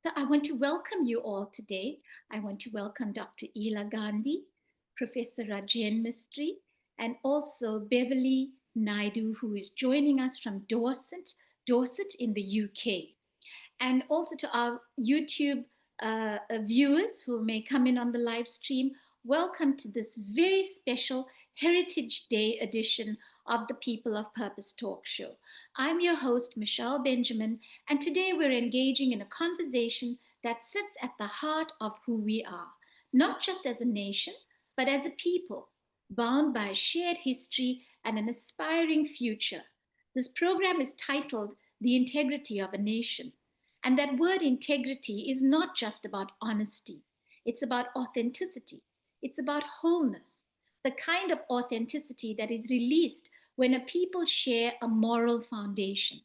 So I want to welcome you all today. I want to welcome Dr. Ela Gandhi, Professor Rajend Mesthrie, and also Beverley Naidoo, who is joining us from Dorset in the UK. And also to our YouTube viewers who may come in on the live stream, welcome to this very special Heritage Day edition of the People of Purpose talk show. I'm your host, Michelle Benjamin, and today we're engaging in a conversation that sits at the heart of who we are, not just as a nation, but as a people, bound by a shared history and an aspiring future. This program is titled The Integrity of a Nation. And that word integrity is not just about honesty, it's about authenticity, it's about wholeness, the kind of authenticity that is released when a people share a moral foundation,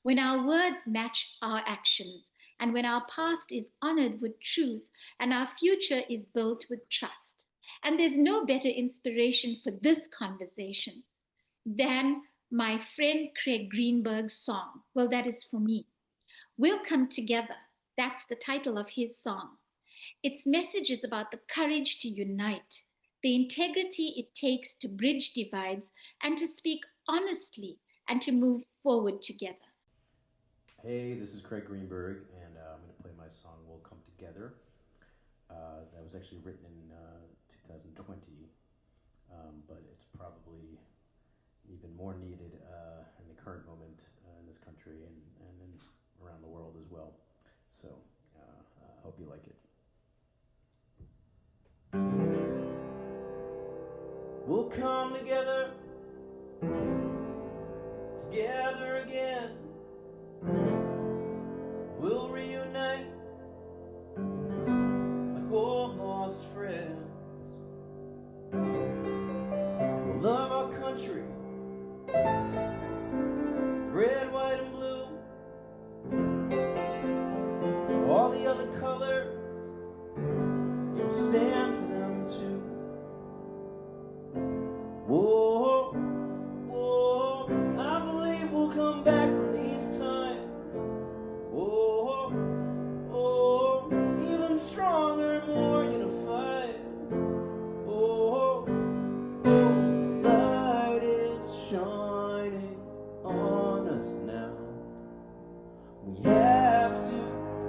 when our words match our actions, and when our past is honored with truth and our future is built with trust. And there's no better inspiration for this conversation than my friend Craig Greenberg's song. Well, that is for me. We'll Come Together. That's the title of his song. Its message is about the courage to unite, the integrity it takes to bridge divides and to speak honestly and to move forward together. Hey, this is Craig Greenberg, and I'm going to play my song We'll Come Together. That was actually written in 2020, but it's probably even more needed in the current moment in this country and around the world as well. So I hope you like it. We'll come together, together again. We'll reunite like old lost friends. We'll love our country, red, white, and blue. All the other colors, you'll stand for them too. Whoa, whoa, I believe we'll come back from these times. Oh, oh, even stronger and more unified. Oh, oh, the light is shining on us now. We have to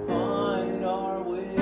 find our way.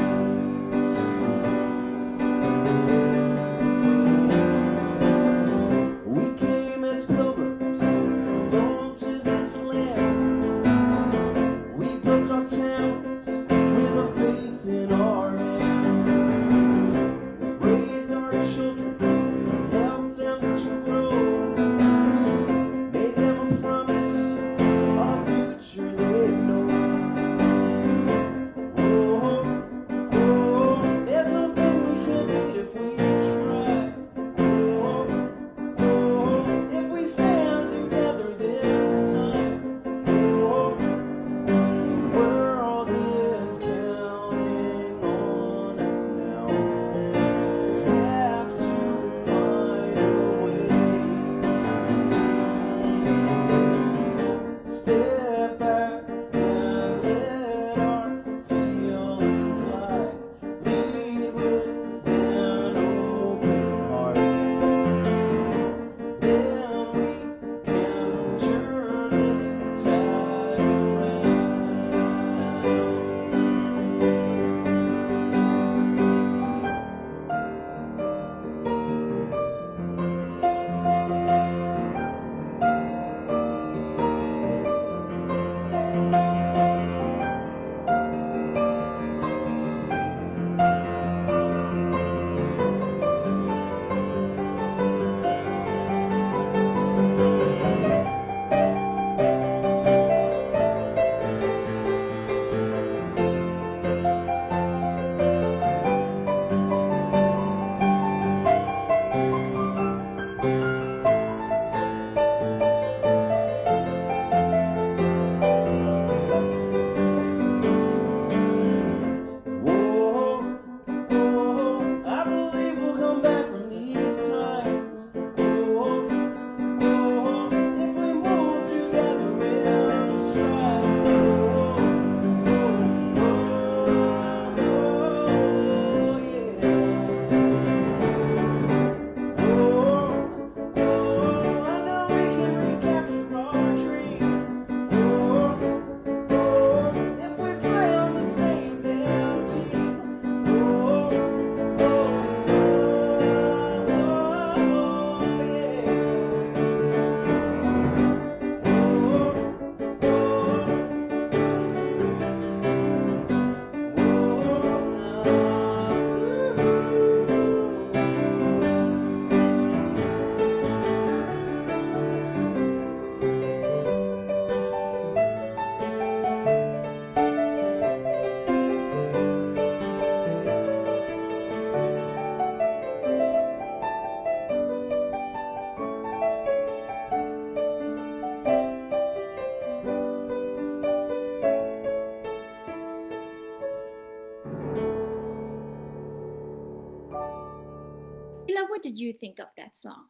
what did you think of that song?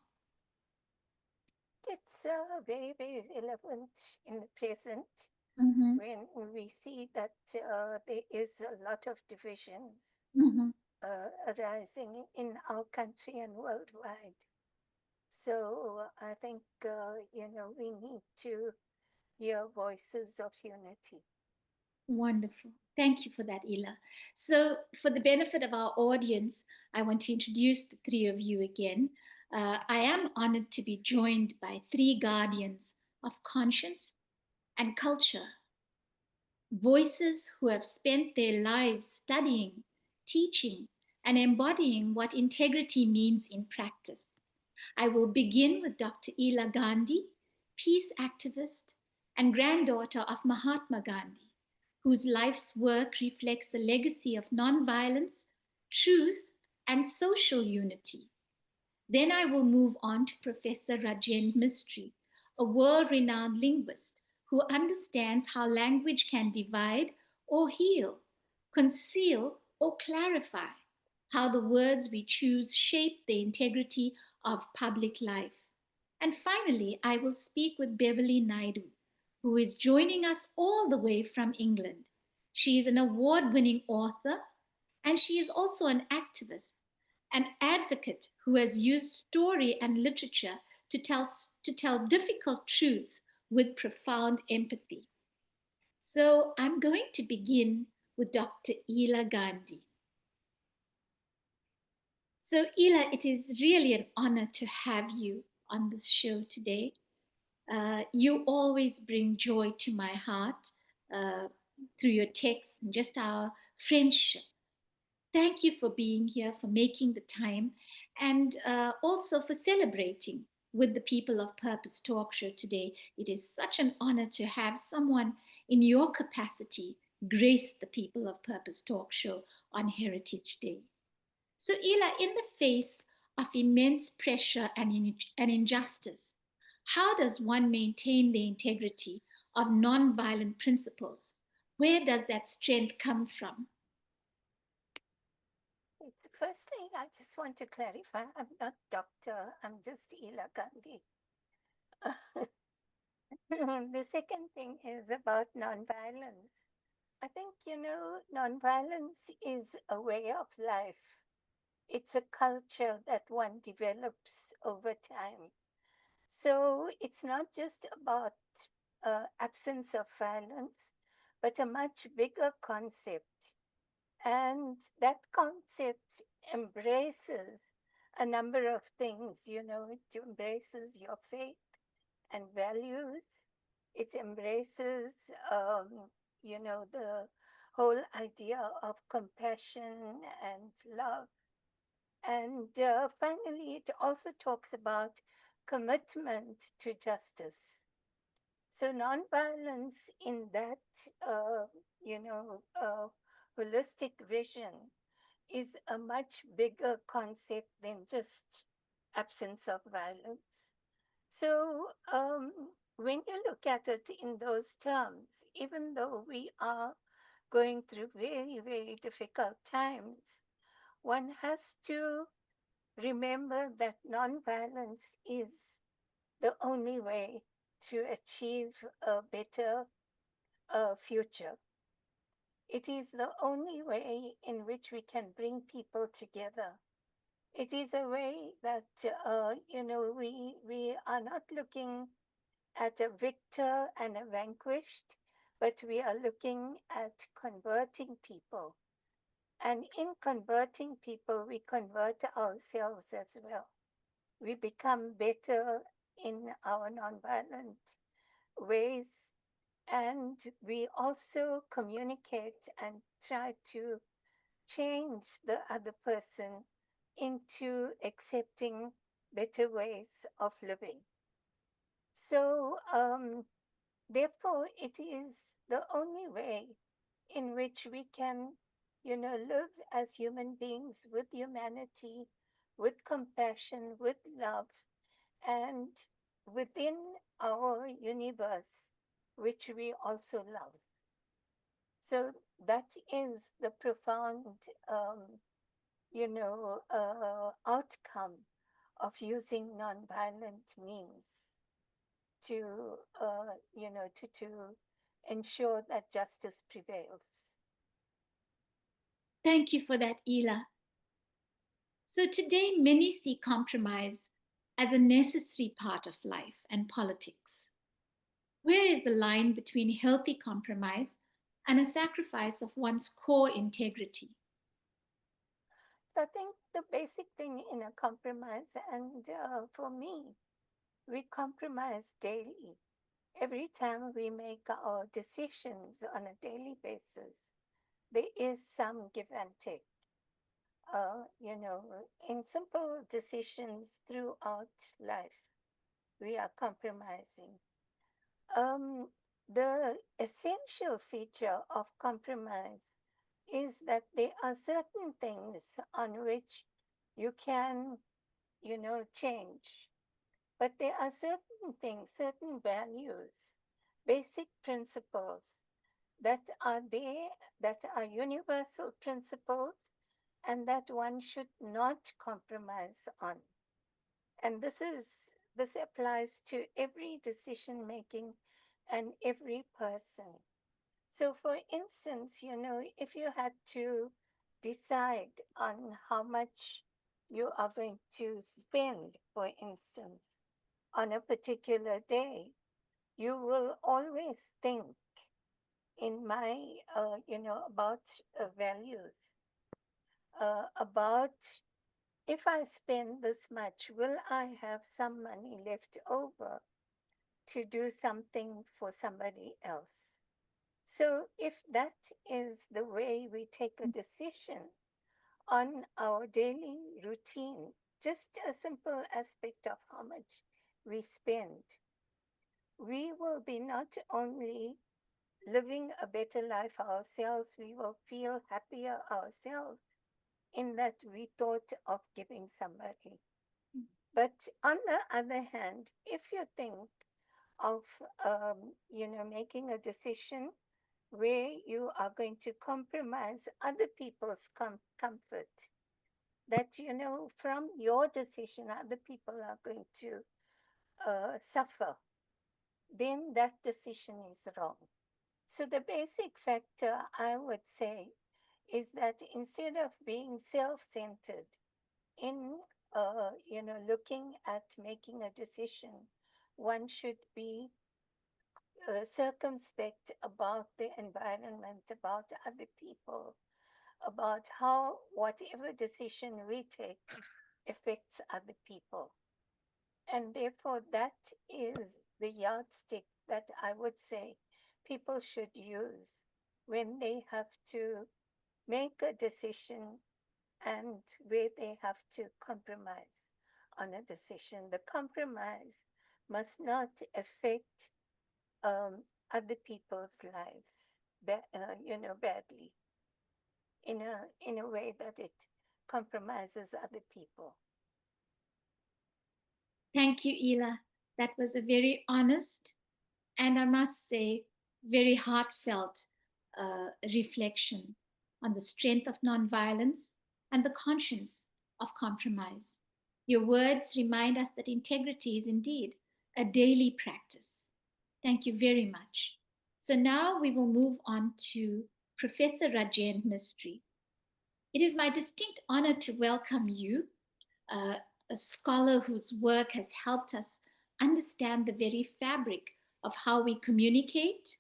It's very, very relevant in the present Mm-hmm. when we see that there is a lot of divisions Mm-hmm. arising in our country and worldwide. So I think, we need to hear voices of unity. Wonderful. Thank you for that, Ela. So, for the benefit of our audience, I want to introduce the three of you again. I am honored to be joined by three guardians of conscience and culture, voices who have spent their lives studying, teaching, and embodying what integrity means in practice. I will begin with Dr. Ela Gandhi, peace activist and granddaughter of Mahatma Gandhi, whose life's work reflects a legacy of nonviolence, truth, and social unity. Then I will move on to Professor Rajend Mesthrie, a world renowned linguist who understands how language can divide or heal, conceal or clarify, how the words we choose shape the integrity of public life. And finally, I will speak with Beverley Naidoo, who is joining us all the way from England. She is an award winning author and she is also an activist, an advocate who has used story and literature to tell difficult truths with profound empathy. So I'm going to begin with Dr. Ela Gandhi. So, Ela, it is really an honor to have you on this show today. You always bring joy to my heart uh, through your texts and just our friendship. Thank you for being here, for making the time, and also for celebrating with the people of Purpose Talk Show today. It is such an honor to have someone in your capacity grace the people of Purpose Talk Show on Heritage Day. So, Ela, in the face of immense pressure and injustice, how does one maintain the integrity of nonviolent principles? Where does that strength come from? The first thing I just want to clarify, I'm not doctor, I'm just Ela Gandhi. The second thing is about nonviolence. I think, nonviolence is a way of life. It's a culture that one develops over time. So it's not just about absence of violence, but a much bigger concept. And that concept embraces a number of things, it embraces your faith and values. It embraces, the whole idea of compassion and love. And finally, it also talks about commitment to justice. So, nonviolence in that, uh, you know, uh, holistic vision is a much bigger concept than just absence of violence. So, when you look at it in those terms, even though we are going through very, very difficult times, one has to remember that nonviolence is the only way to achieve a better future. It is the only way in which we can bring people together. It is a way that we are not looking at a victor and a vanquished, but we are looking at converting people. And in converting people, we convert ourselves as well. We become better in our nonviolent ways, and we also communicate and try to change the other person into accepting better ways of living. So, therefore, it is the only way in which we can, live as human beings with humanity, with compassion, with love, and within our universe, which we also love. So that is the profound, outcome of using nonviolent means to, to ensure that justice prevails. Thank you for that, Ela. So today, many see compromise as a necessary part of life and politics. Where is the line between healthy compromise and a sacrifice of one's core integrity? So I think the basic thing in a compromise, and for me, we compromise daily. Every time we make our decisions on a daily basis, there is some give and take. In simple decisions throughout life, we are compromising. Um, the essential feature of compromise is that there are certain things on which you can, change. But there are certain things, certain values, basic principles that are there, that are universal principles, and that one should not compromise on. And this applies to every decision making and every person. So, for instance, if you had to decide on how much you are going to spend, for instance, on a particular day, you will always think in my, about values, about if I spend this much, will I have some money left over to do something for somebody else? So, if that is the way we take a decision on our daily routine, just a simple aspect of how much we spend, we will be not only living a better life ourselves, we will feel happier ourselves in that we thought of giving somebody. But on the other hand, if you think of, making a decision where you are going to compromise other people's comfort, that, from your decision, other people are going to suffer, then that decision is wrong. So, the basic factor I would say is that instead of being self centered in, looking at making a decision, one should be circumspect about the environment, about other people, about how whatever decision we take affects other people. And therefore, that is the yardstick that I would say people should use when they have to make a decision and where they have to compromise on a decision. The compromise must not affect um, other people's lives, badly in a way that it compromises other people. Thank you, Ela. That was a very honest and, I must say, very heartfelt reflection on the strength of nonviolence and the conscience of compromise. Your words remind us that integrity is indeed a daily practice. Thank you very much. So now we will move on to Professor Rajend Mistry. It is my distinct honor to welcome you, uh, a scholar whose work has helped us understand the very fabric of how we communicate,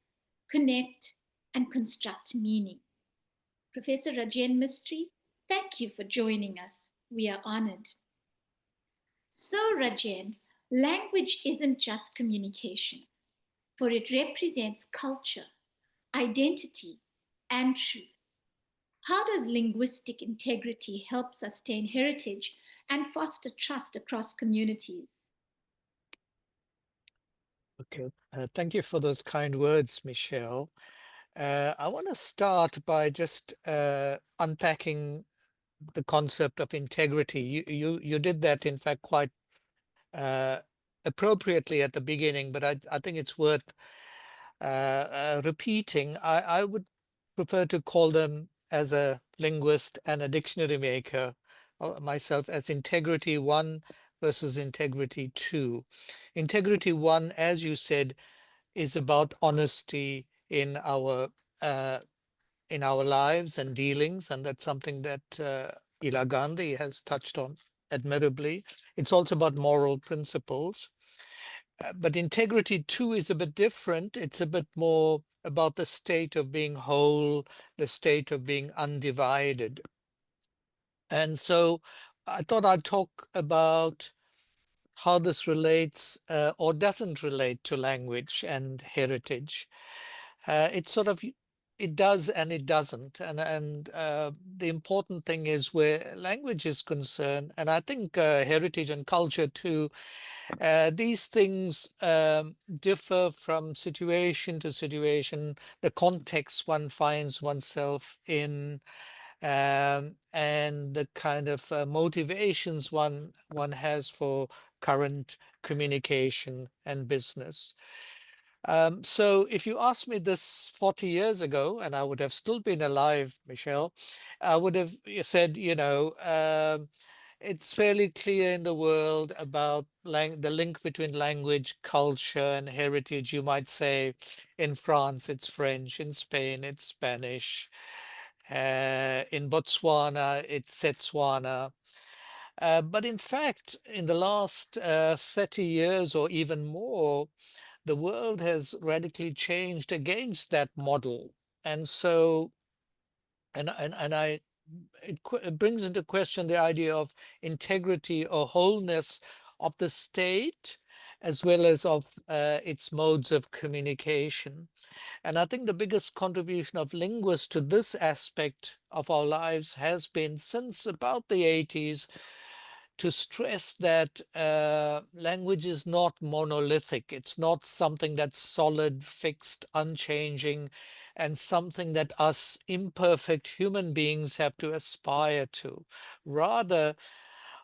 connect, and construct meaning. Professor Rajen Mistry, thank you for joining us. We are honored. So, Rajen, language isn't just communication, for it represents culture, identity, and truth. How does linguistic integrity help sustain heritage and foster trust across communities? Okay, thank you for those kind words, Michelle. I want to start by just unpacking the concept of integrity. You did that, in fact, quite uh, appropriately at the beginning, but I think it's worth repeating. I would prefer to call them, as a linguist and a dictionary maker, myself, as integrity, one versus integrity 2. Integrity 1, as you said, is about honesty uh, in our lives and dealings, and that's something that Ela Gandhi has touched on admirably. It's also about moral principles. But integrity too is a bit different. It's a bit more about the state of being whole, the state of being undivided. And so I thought I'd talk about how this relates or doesn't relate to language and heritage. It's sort of it does and it doesn't, and the important thing is where language is concerned, and I think heritage and culture too. These things differ from situation to situation, the context one finds oneself in, and the kind of motivations one has for current communication and business. So if you asked me this 40 years ago, and I would have still been alive, Michelle, I would have said, it's fairly clear in the world about the link between language, culture, and heritage. You might say in France, it's French, in Spain, it's Spanish, in Botswana, it's Setswana. But in fact, in the last 30 years or even more, the world has radically changed against that model. And so, and I, it brings into question the idea of integrity or wholeness of the state, as well as of its modes of communication. And I think the biggest contribution of linguists to this aspect of our lives has been since about the 80s to stress that language is not monolithic. It's not something that's solid, fixed, unchanging, and something that us imperfect human beings have to aspire to. Rather,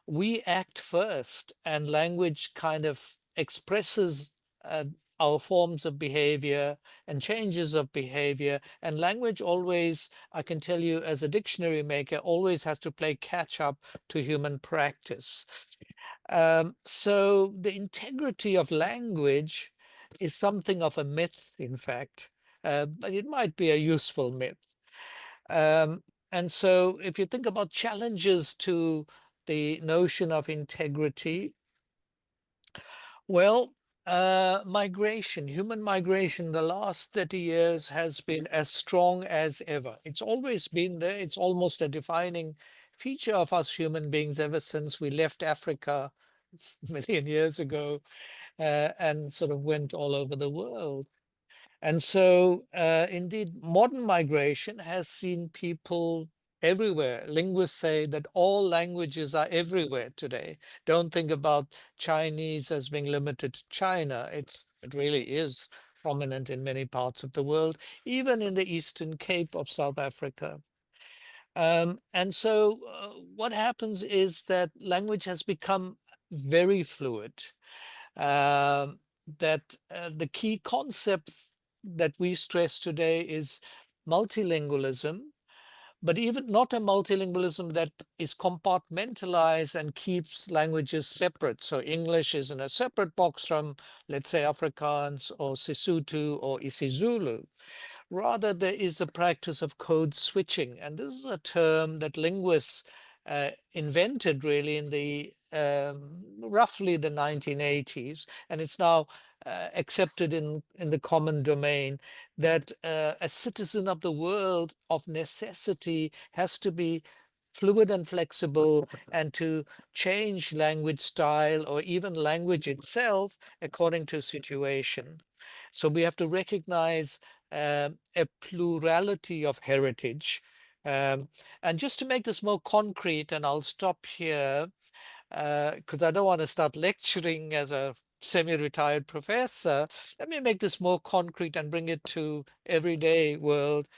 we act first, and language kind of expresses uh, our forms of behavior and changes of behavior. And language always, I can tell you as a dictionary maker, always has to play catch up to human practice. So the integrity of language is something of a myth, in fact, but it might be a useful myth. Um, and so if you think about challenges to the notion of integrity, well, migration, human migration, the last 30 years has been as strong as ever. It's always been there. It's almost a defining feature of us human beings ever since we left Africa a million years ago and sort of went all over the world. And so, indeed, modern migration has seen people everywhere. Linguists say that all languages are everywhere today. Don't think about Chinese as being limited to China. It really is prominent in many parts of the world, even in the Eastern Cape of South Africa. And so, what happens is that language has become very fluid. Um, that the key concept that we stress today is multilingualism, but even not a multilingualism that is compartmentalized and keeps languages separate. So English is in a separate box from, let's say, Afrikaans or Sesotho or isiZulu. Rather, there is a practice of code switching. And this is a term that linguists invented really in the roughly the 1980s. And it's now accepted in the common domain that a citizen of the world of necessity has to be fluid and flexible and to change language style or even language itself according to situation. So we have to recognize a plurality of heritage. Um, and just to make this more concrete, and I'll stop here because I don't want to start lecturing as a semi-retired professor. Let me make this more concrete and bring it to everyday world.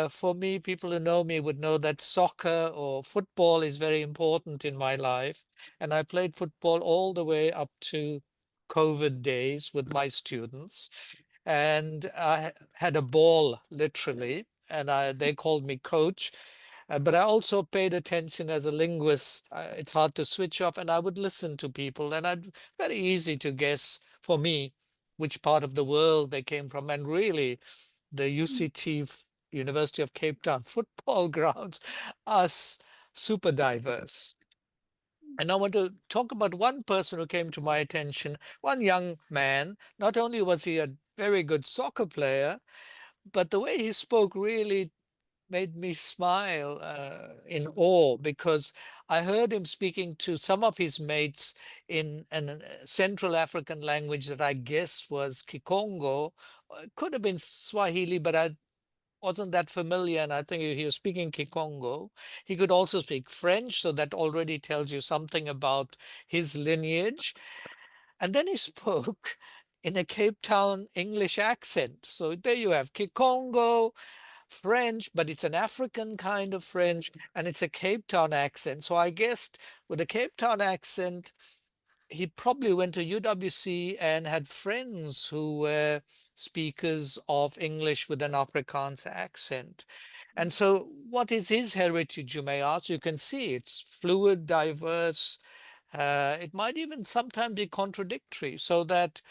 For me, people who know me would know that soccer or football is very important in my life. And I played football all the way up to COVID days with my students. And I had a ball, literally, and they called me coach. But I also paid attention as a linguist. It's hard to switch off, and I would listen to people, and I'd very easy to guess for me which part of the world they came from. And really, the UCT, University of Cape Town football grounds are super diverse. And I want to talk about one person who came to my attention, one young man. Not only was he a very good soccer player, but the way he spoke really made me smile in awe, because I heard him speaking to some of his mates in a Central African language that I guess was Kikongo. It could have been Swahili, but I wasn't that familiar, and I think he was speaking Kikongo. He could also speak French, so that already tells you something about his lineage. And then he spoke in a Cape Town English accent. So there you have Kikongo, French, but it's an African kind of French, and it's a Cape Town accent. So I guessed with a Cape Town accent, he probably went to UWC and had friends who were speakers of English with an Afrikaans accent. And so what is his heritage, you may ask? You can see it's fluid, diverse. It might even sometimes be contradictory, so that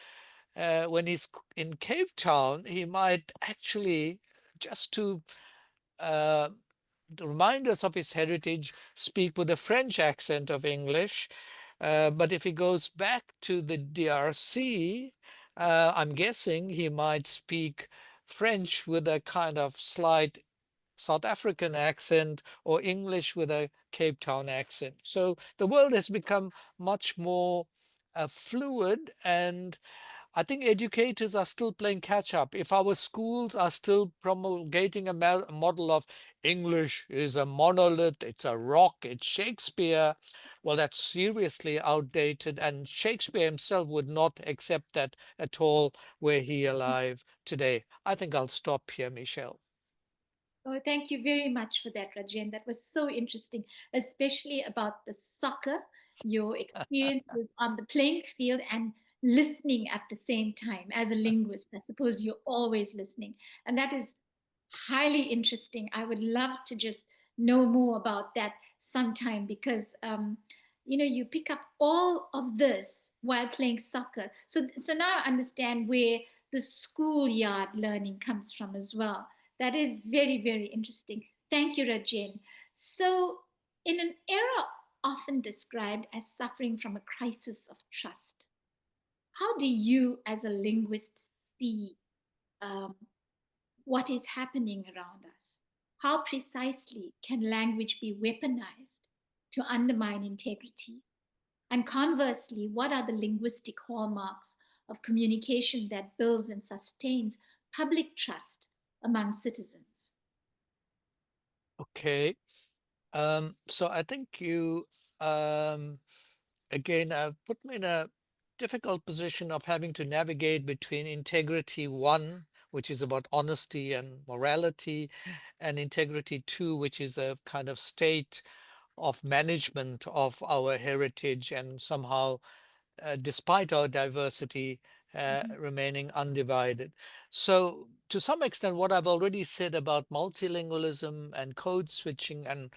when he's in Cape Town, he might actually, just to uh, remind us of his heritage, speak with a French accent of English. But if he goes back to the DRC, I'm guessing he might speak French with a kind of slight South African accent, or English with a Cape Town accent. So the world has become much more fluid, and I think educators are still playing catch up. If our schools are still promulgating a model of English is a monolith, it's a rock, it's Shakespeare, well, that's seriously outdated. And Shakespeare himself would not accept that at all were he alive today. I think I'll stop here, Michelle. Oh, thank you very much for that, Rajen. That was so interesting, especially about the soccer, your experiences on the playing field and listening at the same time. As a linguist, I suppose you're always listening. And that is highly interesting. I would love to just know more about that sometime, because you pick up all of this while playing soccer. So now I understand where the schoolyard learning comes from as well. That is very, very interesting. Thank you, Rajen. So, in an era often described as suffering from a crisis of trust, how do you, as a linguist, see um, what is happening around us? How precisely can language be weaponized to undermine integrity? And conversely, what are the linguistic hallmarks of communication that builds and sustains public trust among citizens? Okay. So I think you um, again put me in a difficult position of having to navigate between integrity one, which is about honesty and morality, and integrity two, which is a kind of state of management of our heritage, and somehow despite our diversity, Mhm. remaining undivided. So, to some extent, what I've already said about multilingualism and code switching and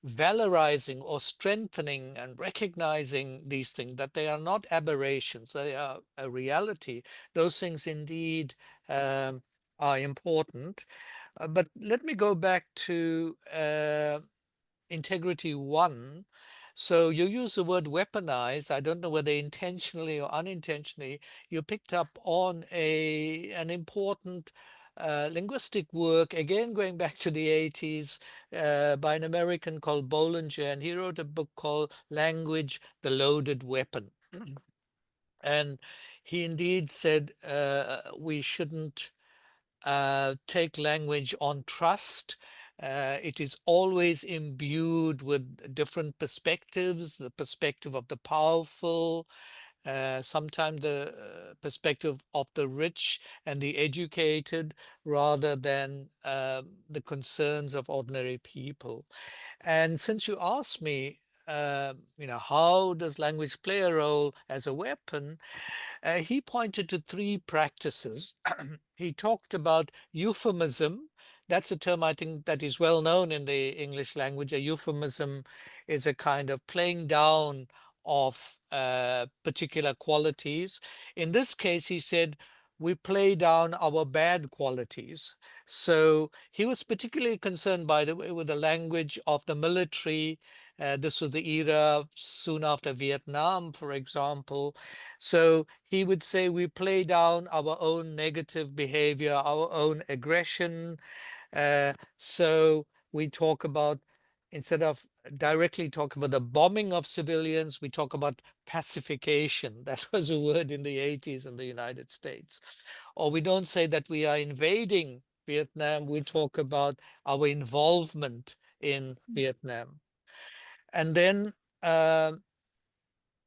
valorizing or strengthening and recognizing these things, that they are not aberrations, they are a reality. Those things indeed are important. But let me go back to integrity one. So you use the word weaponized. I don't know whether intentionally or unintentionally, you picked up on an important linguistic work, again going back to the 80s, by an American called Bollinger, and he wrote a book called Language, the Loaded Weapon. And he indeed said we shouldn't take language on trust. It is always imbued with different perspectives, the perspective of the powerful, sometimes the perspective of the rich and the educated, rather than the concerns of ordinary people. And since you asked me, how does language play a role as a weapon? He pointed to three practices. He talked about euphemism. that's a term I think that is well known in the English language. A euphemism is a kind of playing down of particular qualities. In this case, he said, we play down our bad qualities. So he was particularly concerned, by the way, with the language of the military. This was the era soon after Vietnam, for example. So he would say we play down our own negative behavior, our own aggression. So we talk about, instead of directly talk about the bombing of civilians, we talk about pacification. That was a word in the 80s in the United States. Or we don't say that we are invading Vietnam, we talk about our involvement in Vietnam. And then uh,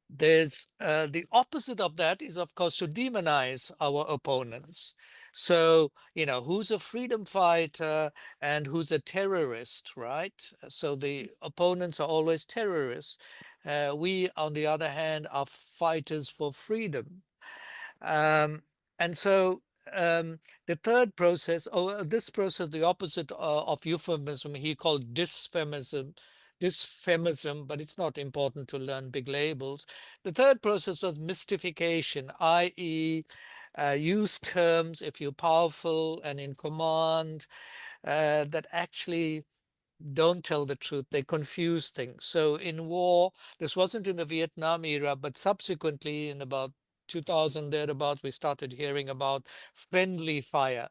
there's the opposite of that is, of course, to demonize our opponents. So, who's a freedom fighter and who's a terrorist, right? So the opponents are always terrorists. We, on the other hand, are fighters for freedom. Um, and so the third process, this process, the opposite of euphemism, he called dysphemism, but it's not important to learn big labels. The third process was mystification, i.e., use terms if you're powerful and in command that actually don't tell the truth. They confuse things. So in war, this wasn't in the Vietnam era, but subsequently in about 2000 thereabouts, we started hearing about friendly fire.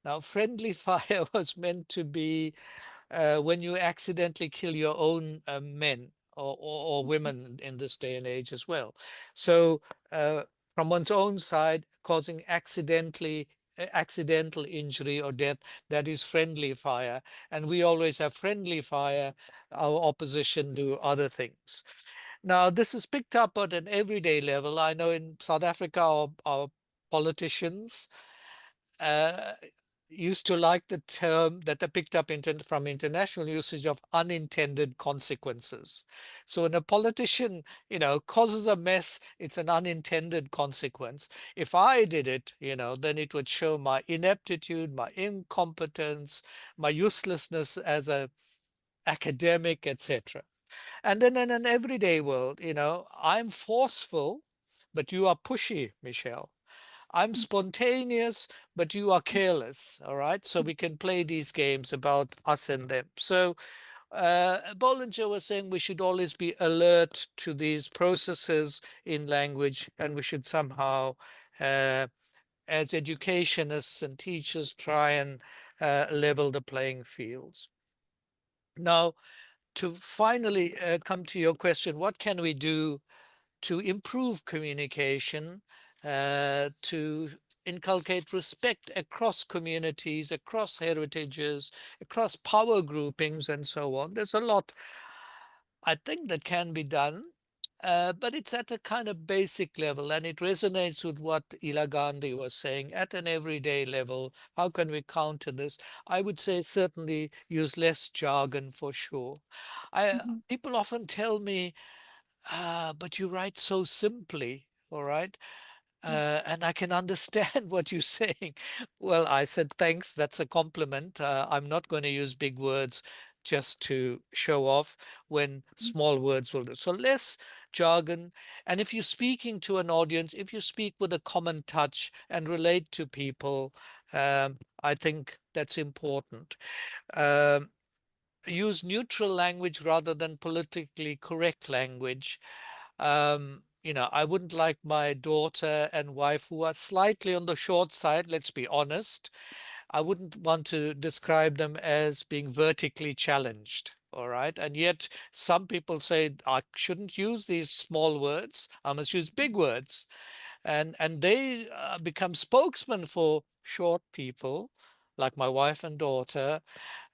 Now, friendly fire was meant to be when you accidentally kill your own men or women in this day and age as well. So from one's own side, causing accidental injury or death, that is friendly fire. And we always have friendly fire, our opposition do other things. Now, this is picked up at an everyday level. I know in South Africa, our politicians uh, used to like the term that they picked up from international usage of unintended consequences. So when a politician, causes a mess, it's an unintended consequence. If I did it, then it would show my ineptitude, my incompetence, my uselessness as a academic, etc. And then in an everyday world, I'm forceful, but you are pushy, Michelle. I'm spontaneous, but you are careless. All right. So we can play these games about us and them. So Bollinger was saying we should always be alert to these processes in language, and we should somehow, uh, as educationists and teachers, try and level the playing fields. Now, to finally come to your question, what can we do to improve communication, to inculcate respect across communities, across heritages, across power groupings, and so on? There's a lot, I think, that can be done. But it's at a kind of basic level, and it resonates with what Ela Gandhi was saying at an everyday level. How can we counter this? I would say certainly use less jargon for sure. People often tell me, but you write so simply, all right? And I can understand what you're saying. Well, I said, thanks, that's a compliment. I'm not going to use big words just to show off when small words will do. So less jargon. And if you're speaking to an audience, if you speak with a common touch and relate to people, I think that's important. Um, Use neutral language rather than politically correct language. I wouldn't like my daughter and wife, who are slightly on the short side, let's be honest, I wouldn't want to describe them as being vertically challenged. All right. And yet some people say I shouldn't use these small words. I must use big words. And they become spokesmen for short people like my wife and daughter,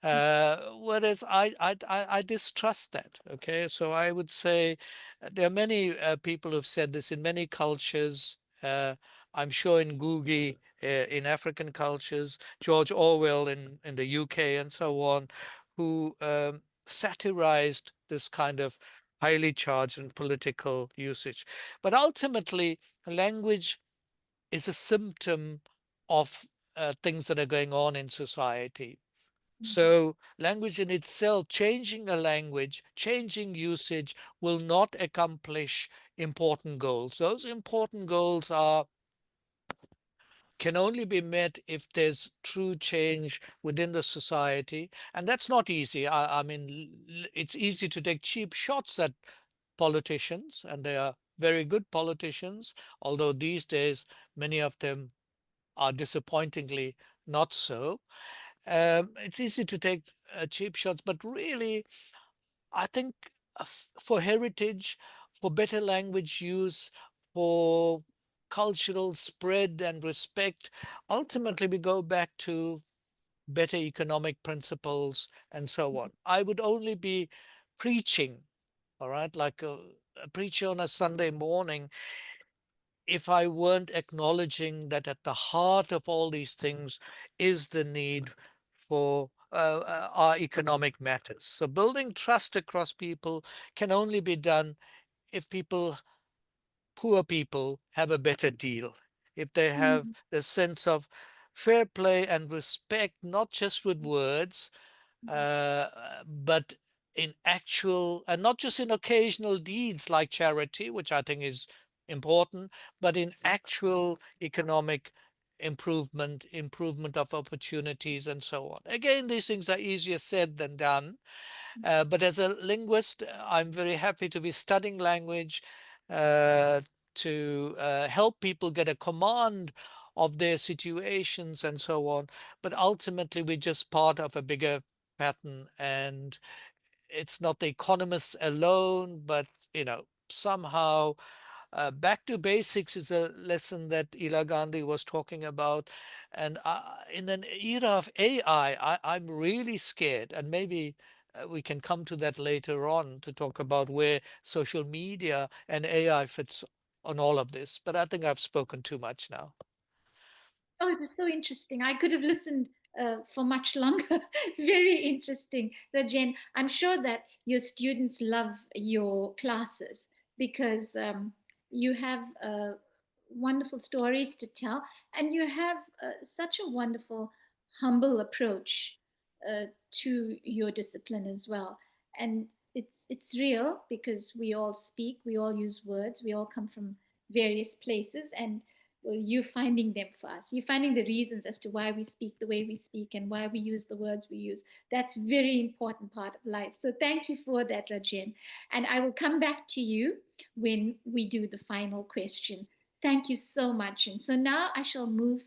whereas I distrust that. Okay, so I would say there are many people who've said this in many cultures. I'm sure in Gugi, in African cultures, George Orwell in the UK, and so on, who satirized this kind of highly charged and political usage. But ultimately, language is a symptom of things that are going on in society. So language in itself, changing a language, changing usage will not accomplish important goals. Those important goals can only be met if there's true change within the society. And that's not easy. I mean, it's easy to take cheap shots at politicians, and they are very good politicians, although these days many of them are disappointingly not so. It's easy to take cheap shots, but really, I think for heritage, for better language use, for cultural spread and respect, ultimately we go back to better economic principles and so on. I would only be preaching, all right, like a preacher on a Sunday morning, if I weren't acknowledging that at the heart of all these things is the need for our economic matters. So building trust across people can only be done if poor people have a better deal, if they have Mm, the sense of fair play and respect, not just with words, uh, but in actual, and not just in occasional deeds like charity, which I think is important, but in actual economic improvement of opportunities and so on. Again, these things are easier said than done. But as a linguist, I'm very happy to be studying language, uh, to help people get a command of their situations and so on. But ultimately, we're just part of a bigger pattern, and it's not the economists alone, but somehow back to basics is a lesson that Ela Gandhi was talking about. And in an era of AI, I'm really scared, and maybe we can come to that later on to talk about where social media and AI fits on all of this. But I think I've spoken too much now. oh, it was so interesting. I could have listened for much longer. Very interesting, Rajen. I'm sure that your students love your classes because you have wonderful stories to tell, and you have such a wonderful, humble approach to your discipline as well. And it's real because we all speak, we all use words, we all come from various places, and well, you finding them for us. You're finding the reasons as to why we speak the way we speak and why we use the words we use. That's very important part of life. So thank you for that, Rajen. And I will come back to you when we do the final question. Thank you so much. And so now I shall move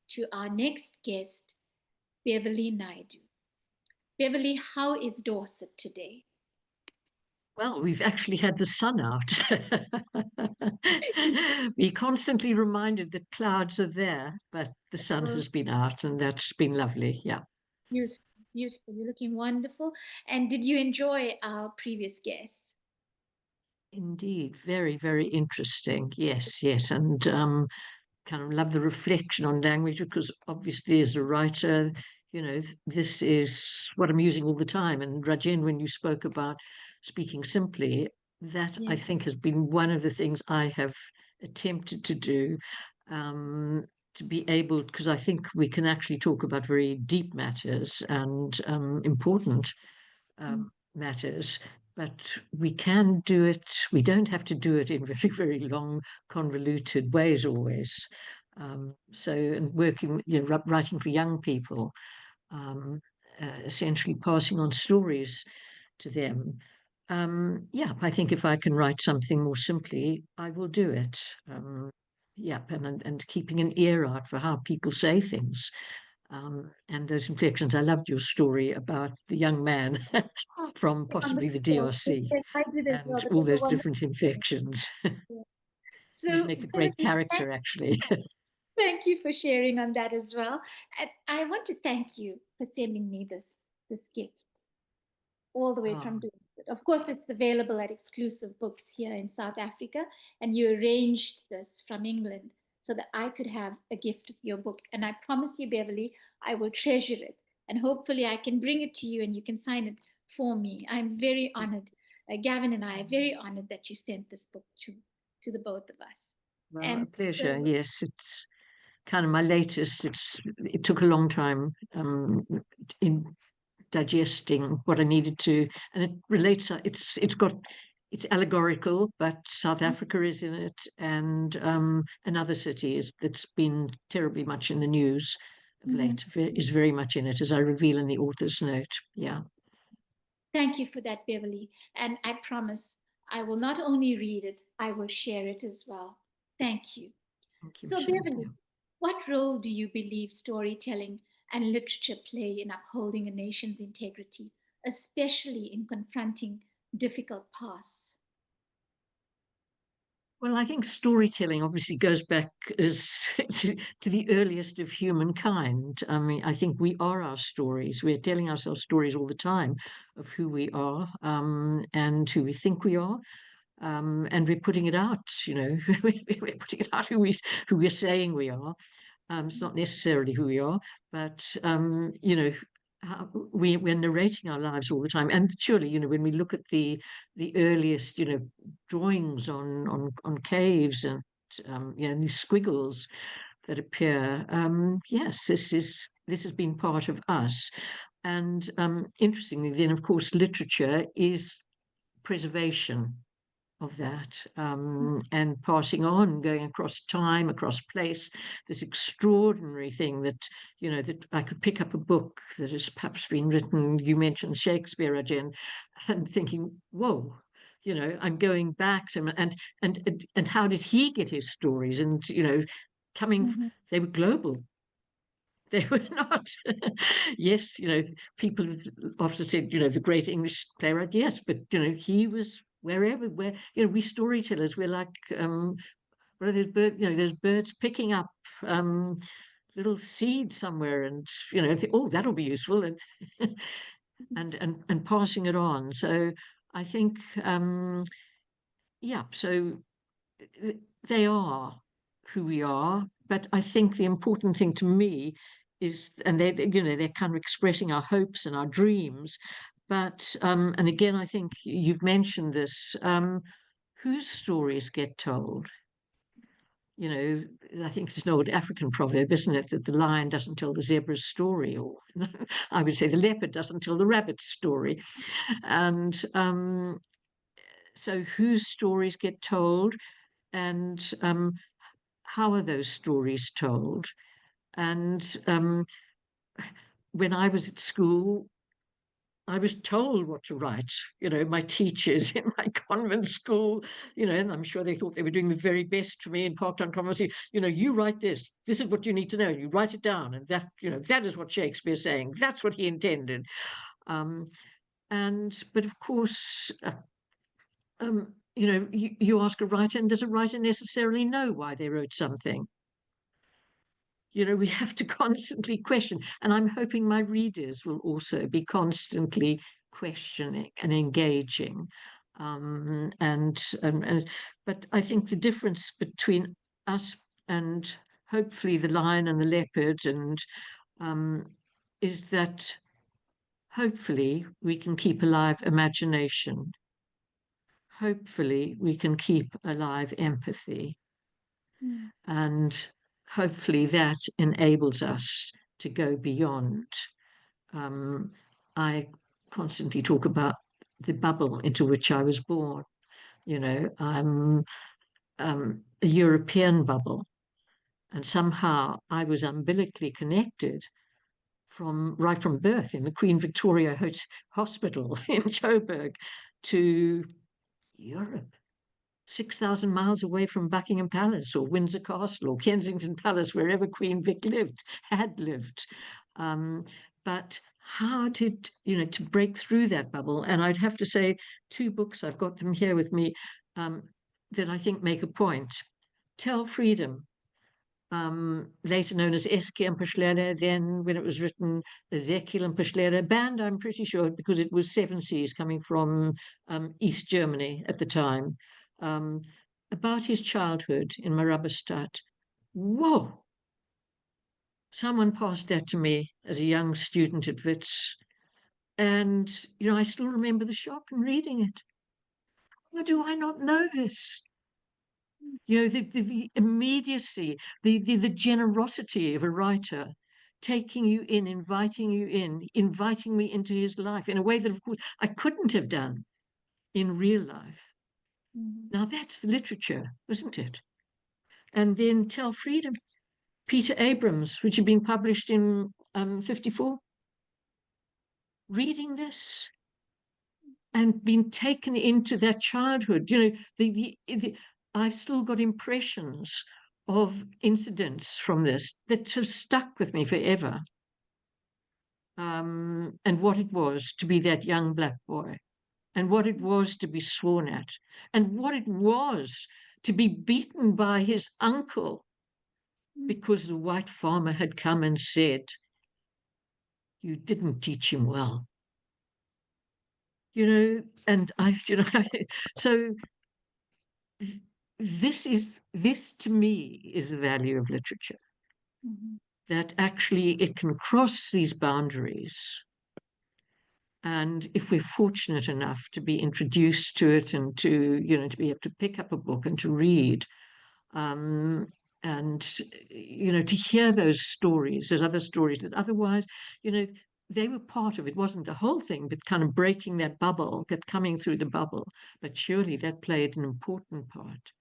to our next guest, Beverley Naidoo. Beverley, how is Dorset today? Well, we've actually had the sun out. We constantly reminded that clouds are there, but the sun Oh, has been out, and that's been lovely. Yeah, beautiful, beautiful. You're looking wonderful. And did you enjoy our previous guests? indeed. Very, very interesting. Yes, yes. And kind of love the reflection on language because obviously, as a writer, this is what I'm using all the time. And Rajen, when you spoke about speaking simply, that I Yeah. think has been one of the things I have attempted to do. To be able, because I think we can actually talk about very deep matters and important Mm, matters, but we can do it. We don't have to do it in very, very long, convoluted ways always. So, and working, writing for young people, um, essentially passing on stories to them. Yeah, I think if I can write something more simply, I will do it. Yeah, and keeping an ear out for how people say things and those inflections. I loved your story about the young man from possibly the wonderful. DRC Yes, I did as well. and That all was a those wonderful. different inflections. He'd So, make a great Beverly, character, actually. thank you for sharing on that as well. And I want to thank you for sending me this gift all the way Oh, from doing it. Of course, it's available at exclusive books here in South Africa, and you arranged this from England so that I could have a gift of your book. And I promise you, Beverly, I will treasure it. And hopefully, I can bring it to you and you can sign it for me. I'm very honored. Gavin and I are very honored that you sent this book to the both of us. well, a And pleasure. so, Yes, it's kind of my latest. It took a long time in digesting what I needed to, and it relates. It's allegorical, but South Africa is in it, and another city that's been terribly much in the news of late is very much in it, as I reveal in the author's note. Yeah. Thank you for that, Beverly. And I promise I will not only read it, I will share it as well. Thank you. Thank you, So, Michelle. Beverly, Yeah. what role do you believe storytelling and literature play in upholding a nation's integrity, especially in confronting difficult pasts? Well, I think storytelling obviously goes back to the earliest of humankind. I mean, I think we are our stories. We're telling ourselves stories all the time of who we are and who we think we are. And we're putting it out, we're putting it out who we're saying we are. It's not necessarily who we are, but we're narrating our lives all the time. And surely, when we look at the earliest, drawings on caves and these squiggles that appear, yes, this has been part of us. And interestingly, then of course, literature is preservation of that and passing on, going across time, across place, this extraordinary thing that, that I could pick up a book that has perhaps been written, you mentioned Shakespeare, Rajend, and thinking, whoa, I'm going back to him, and how did he get his stories? And, they were global. They were not. Yes, people have often said, the great English playwright. Yes, but he was wherever. Where we storytellers, we're like what are those birds? Those birds picking up little seeds somewhere, and oh, that'll be useful, and and passing it on. So I think, yeah. So they are who we are, but I think the important thing to me is, and they're kind of expressing our hopes and our dreams, but and again, I think you've mentioned this, whose stories get told. I think it's an old African proverb, isn't it, that the lion doesn't tell the zebra's story, or I would say the leopard doesn't tell the rabbit's story. And so whose stories get told, and how are those stories told? And when I was at school, I was told what to write. My teachers in my convent school, and I'm sure they thought they were doing the very best for me in part-time conversation. You write this. This is what you need to know. You write it down, and that, that is what Shakespeare's saying. That's what he intended. But of course, you ask a writer, and does a writer necessarily know why they wrote something? We have to constantly question. And I'm hoping my readers will also be constantly questioning and engaging. But I think the difference between us and hopefully the lion and the leopard is that hopefully we can keep alive imagination. Hopefully we can keep alive empathy. And hopefully that enables us to go beyond. I constantly talk about the bubble into which I was born. I'm a European bubble, and somehow I was umbilically connected right from birth in the Queen Victoria Hospital in Joburg to Europe. 6,000 miles away from Buckingham Palace or Windsor Castle or Kensington Palace, wherever Queen Vic had lived. But how to break through that bubble? And I'd have to say 2 books, I've got them here with me, that I think make a point. Tell Freedom, later known as Eski and Pashlele, then when it was written, Ezekiel and Pashlele, banned, I'm pretty sure, because it was 7 Seas coming from East Germany at the time, about his childhood in Marabastad. Whoa! Someone passed that to me as a young student at Wits. And, I still remember the shock in reading it. How do I not know this? The immediacy, the generosity of a writer taking you in, inviting me into his life in a way that, of course, I couldn't have done in real life. Now that's the literature, isn't it? And then Tell Freedom, Peter Abrams, which had been published in 54. Reading this and been taken into that childhood, I've still got impressions of incidents from this that have stuck with me forever. And what it was to be that young black boy, and what it was to be sworn at, and what it was to be beaten by his uncle because the white farmer had come and said, "You didn't teach him well." And so this to me is the value of literature, that actually it can cross these boundaries. And if we're fortunate enough to be introduced to it and to be able to pick up a book and to read, and to hear those stories, those other stories that otherwise, they were part of it. Wasn't the whole thing, but kind of breaking that bubble, coming through the bubble. But surely that played an important part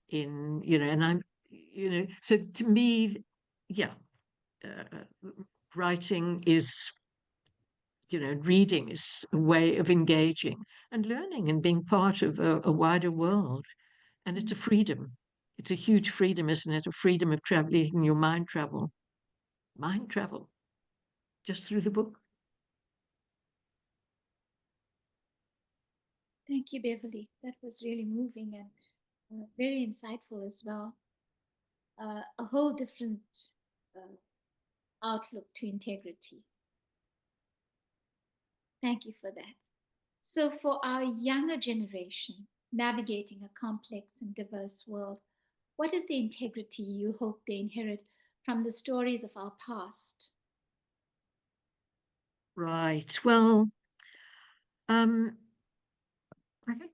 in, and I'm, so to me, yeah, writing is, reading is a way of engaging and learning and being part of a wider world. And it's a freedom. It's a huge freedom, isn't it? A freedom of traveling, your mind travel, just through the book. Thank you, Beverley. That was really moving and very insightful as well. A whole different outlook to integrity. Thank you for that. So, for our younger generation navigating a complex and diverse world, what is the integrity you hope they inherit from the stories of our past? Right. Well, I think,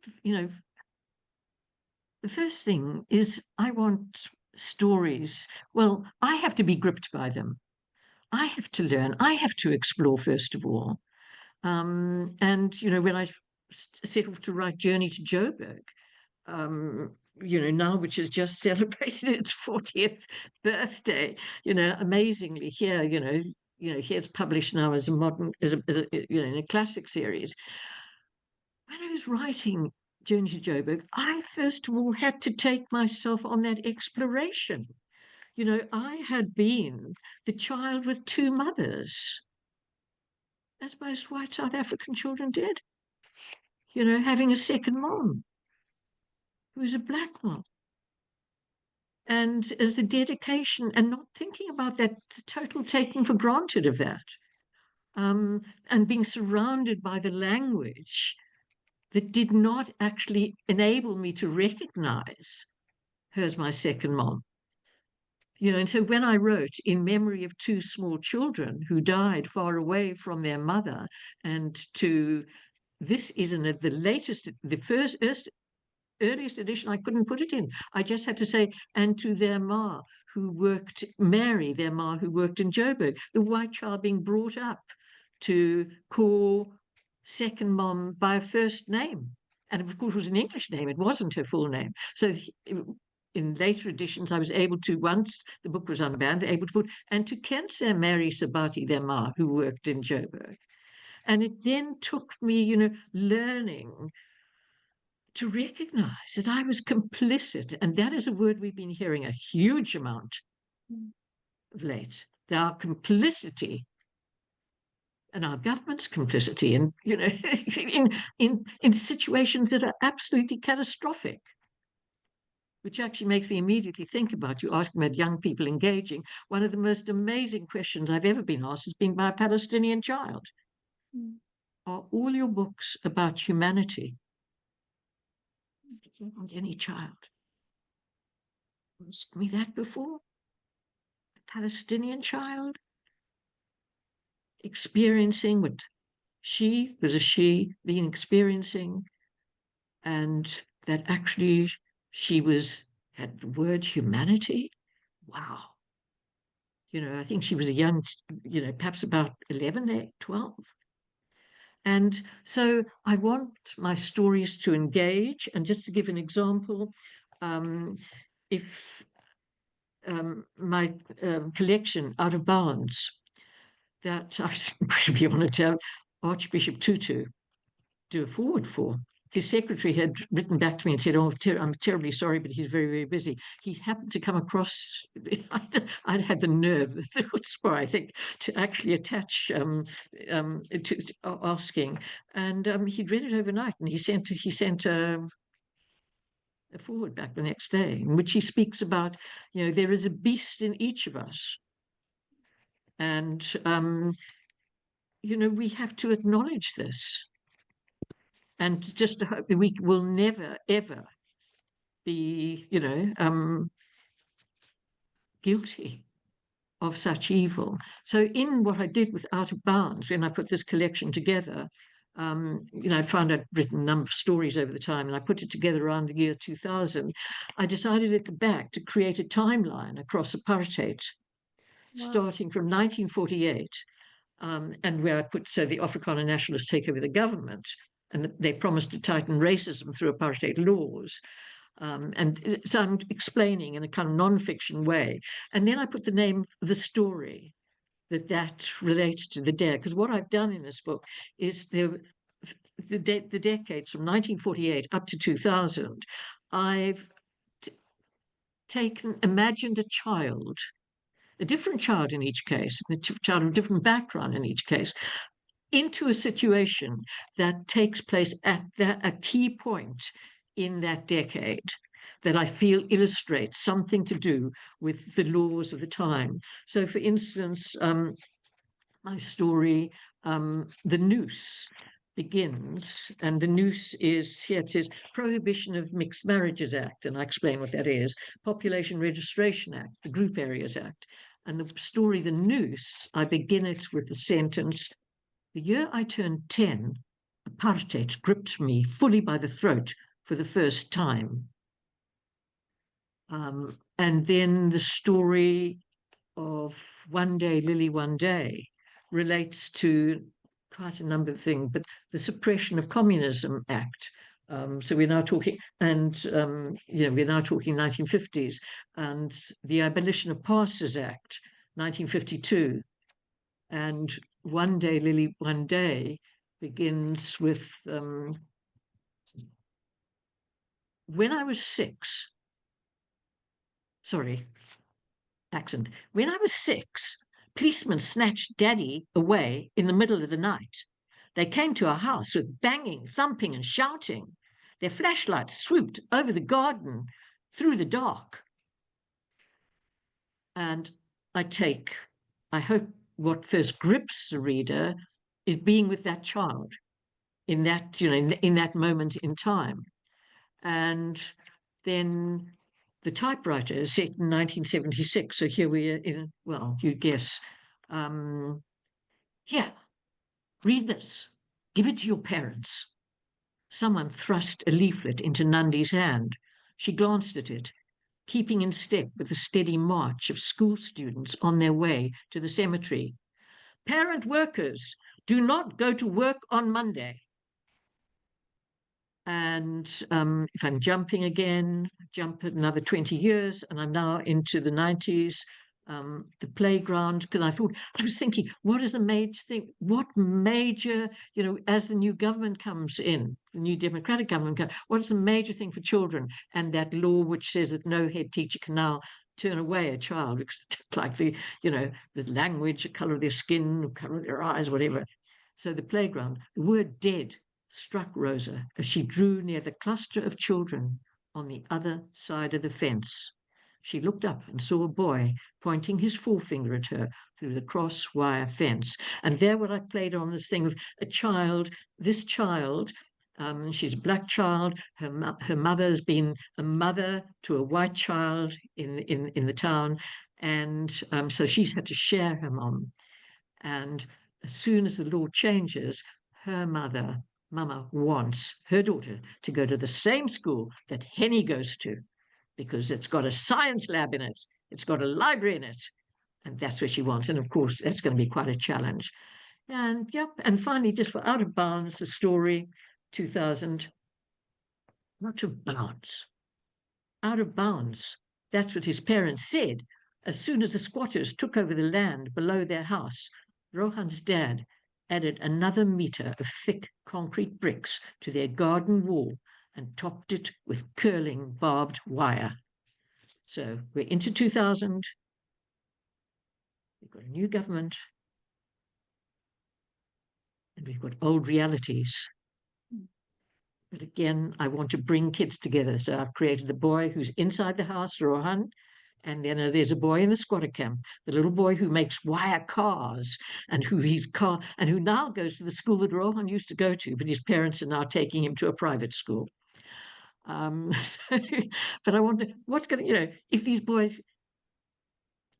the first thing is I want stories. Well, I have to be gripped by them. I have to learn. I have to explore, first of all. And, when I set off to write Journey to Joburg, now which has just celebrated its 40th birthday, amazingly here, here it's published now as a modern, in a classic series. When I was writing Journey to Joburg, I first of all had to take myself on that exploration. I had been the child with two mothers, as most white South African children did, having a second mom who was a black mom. And as the dedication, and not thinking about that total taking for granted of that, and being surrounded by the language that did not actually enable me to recognize her as my second mom. And so when I wrote in memory of two small children who died far away from their mother, and this is the latest, the first earliest edition, I couldn't put it in. I just had to say, and to their ma, Mary, their ma, who worked in Joburg, the white child being brought up to call second mom by a first name. And of course, it was an English name. It wasn't her full name. So in later editions, I was able to, once the book was unbound, able to put, and to Kensa Mary Sabati, their ma, who worked in Joburg. And it then took me, learning to recognize that I was complicit. And that is a word we've been hearing a huge amount of late. Our complicity and our government's complicity in, in situations that are absolutely catastrophic. Which actually makes me immediately think about, you asking about young people engaging. One of the most amazing questions I've ever been asked has been by a Palestinian child. Are all your books about humanity? And any child asked me that before. A Palestinian child experiencing what she been experiencing, and that actually she had the word humanity. Wow. I think she was a young, perhaps about 11, 12. And so I want my stories to engage. And just to give an example, if my collection, Out of Bounds, that I was incredibly honoured to have Archbishop Tutu do a forward for. His secretary had written back to me and said, "Oh, I'm terribly sorry, but he's very, very busy." He happened to come across, I'd had the nerve, I think, to actually attach to asking. And he'd read it overnight, and he sent a forward back the next day, in which he speaks about, there is a beast in each of us. And, we have to acknowledge this. And just to hope that we will never, ever be, guilty of such evil. So in what I did with Out of Bounds, when I put this collection together, I found I'd written a number of stories over the time, and I put it together around the year 2000. I decided at the back to create a timeline across apartheid, starting from 1948, and where I put, so the Afrikaner nationalists take over the government, and they promised to tighten racism through apartheid laws. And so I'm explaining in a kind of non-fiction way. And then I put the name of the story that relates to the day. Because what I've done in this book is the decades from 1948 up to 2000, I've imagined a child, a different child in each case, a child of different background in each case, into a situation that takes place at a key point in that decade that I feel illustrates something to do with the laws of the time. So, for instance, my story, The Noose, begins, and the noose is, here it says, Prohibition of Mixed Marriages Act, and I explain what that is, Population Registration Act, the Group Areas Act. And the story, The Noose, I begin it with the sentence, "The year I turned 10, apartheid gripped me fully by the throat for the first time." And then the story of One Day, Lily, One Day relates to quite a number of things, but the Suppression of Communism Act. So we're now talking, and we're now talking 1950s, and the Abolition of Passes Act, 1952, and One Day, Lily, One Day begins with, when I was 6, when I was 6, policemen snatched Daddy away in the middle of the night. They came to our house with banging, thumping, and shouting. Their flashlights swooped over the garden through the dark. And I hope what first grips the reader is being with that child in that, in that moment in time. And then the typewriter is set in 1976. So here we are in, well, you guess. Here, read this. Give it to your parents. Someone thrust a leaflet into Nundi's hand. She glanced at it, keeping in step with the steady march of school students on their way to the cemetery. Parent workers, do not go to work on Monday. And if I'm jumping again, jump another 20 years, and I'm now into the 90s, the playground, because I was thinking, what is the major thing? What major, as the new government comes in, the new democratic government comes, what is the major thing for children? And that law which says that no head teacher can now turn away a child, like the language, the color of their skin, the color of their eyes, whatever. So the playground, the word dead struck Rosa as she drew near the cluster of children on the other side of the fence. She looked up and saw a boy pointing his forefinger at her through the cross-wire fence. And there what I played on this thing of a child, this child, she's a black child, her mother's been a mother to a white child in the town, and so she's had to share her mom. And as soon as the law changes, her Mama wants her daughter to go to the same school that Henny goes to, because it's got a science lab in it, it's got a library in it, And that's what she wants. And of course, that's going to be quite a challenge. And yep. And finally, just for Out of Bounds, the story 2000, not of bounds, out of bounds. That's what his parents said. As soon as the squatters took over the land below their house, Rohan's dad added another meter of thick concrete bricks to their garden wall and topped it with curling barbed wire. So we're into 2000. We've got a new government, and we've got old realities. But again, I want to bring kids together. So I've created the boy who's inside the house, Rohan, and then there's a boy in the squatter camp, the little boy who makes wire cars and who now goes to the school that Rohan used to go to, but his parents are now taking him to a private school. So, but I wonder what's going to, if these boys,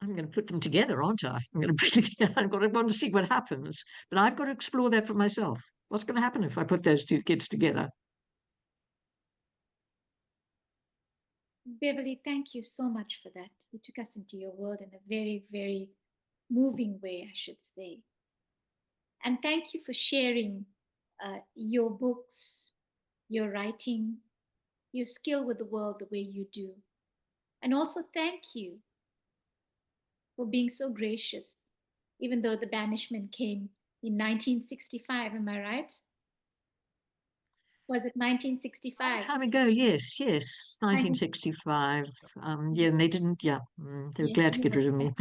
I'm going to put them together, aren't I? I'm going to put together. I've got to want to see what happens, but I've got to explore that for myself. What's going to happen if I put those two kids together? Beverley, thank you so much for that. You took us into your world in a very, very moving way, I should say. And thank you for sharing your books, your writing, your skill with the world the way you do. And also thank you for being so gracious, even though the banishment came in 1965, am I right? Was it Long 1965? time ago, yes, 1965. Yeah, and they didn't, they were Yeah, glad to you get were rid of me.